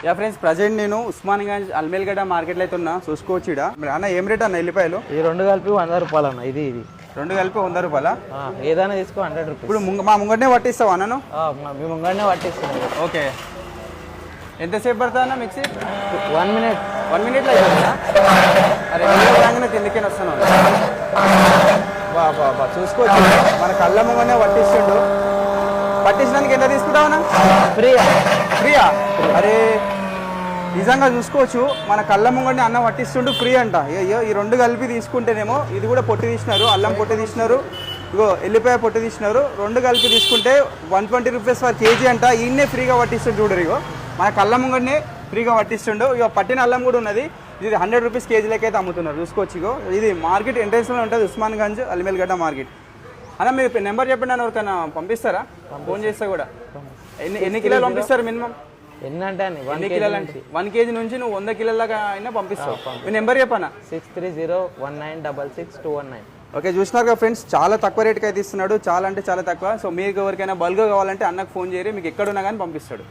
Yeah friends, present నేను ఉస్మాన్గంజ్ అల్మేల్గడ్డ మార్కెట్లో అయితే ఉన్నా. చూసుకోవచ్చు ఇక్కడ అన్న. ఏం రేట్ అన్న ఎల్లిపాయలు? ఈ రెండు కలిపి 100 రూపాయలు అన్న. ఇది రెండు కలిపి 100 రూపాయలా? ఏదైనా తీసుకో 100 రూపీస్. ఇప్పుడు మా ముంగటనే పట్టిస్తావా అన్నను? మీ ముంగడనే పట్టిస్తాను. ఓకే. ఎంతసేపు పడుతుంది అన్న మిక్సీ? 1 మినిట్. 1 మినిట్లో అయిపోతుందా? అరే రాగానే తిండికే వస్తాను. బా చూసుకోవచ్చు, మన కళ్ళ ముంగనే పట్టిస్తుండు. పట్టించడానికి ఎంత తీసుకుంటావన్నా? ఫ్రీయా? అరే నిజంగా చూసుకోవచ్చు, మన కళ్ళ ముంగడిని అన్నం పట్టిస్తుండు, ఫ్రీ అంట. అయ్యో, ఈ రెండు కలిపి తీసుకుంటేనేమో ఇది కూడా పొట్టి తీసినారు, అల్లం పొట్టి తీసినారు, ఇగో ఎల్లిపాయ పొట్టి తీసినారు. రెండు కలిపి తీసుకుంటే 120 రూపీస్ పర్ కేజీ అంట. ఈయన్నే ఫ్రీగా పట్టిస్తుండు చూడరు. ఇగో మన కళ్ళ ముంగడినే ఫ్రీగా పట్టిస్తుండు. ఇక పట్టిన అల్లం కూడా ఉన్నది. ఇది 100 రూపీస్ కేజీ లెక్క అయితే అమ్ముతున్నారు. చూసుకోవచ్చు. ఇగో ఇది మార్కెట్ ఎంట్రెన్స్లో ఉంటుంది, ఉస్మాన్గంజ్ అల్మేల్గడ్డ మార్కెట్. అన్న మీరు నెంబర్ చెప్పండి అన్న, ఎవరికైనా పంపిస్తారా? ఫోన్ చేస్తే కూడా. ఎన్ని కిలోలు పంపిస్తారు మినిమం? ఎన్ని అంటే 1 కిలోలు అంటే 1 కేజీ నుంచి నువ్వు 100 కిలోలాగా అయినా పంపిస్తావు. మీ నెంబర్ చెప్పనా? 6301916219. ఓకే, చూసినారు ఫ్రెండ్స్, చాలా తక్కువ రేట్కి అయితే ఇస్తున్నాడు. చాలా అంటే చాలా తక్కువ. సో మీకు ఎవరికైనా బల్క్గా కావాలంటే అన్నకు ఫోన్ చేయరు, మీకు ఎక్కడున్నా కానీ పంపిస్తాడు.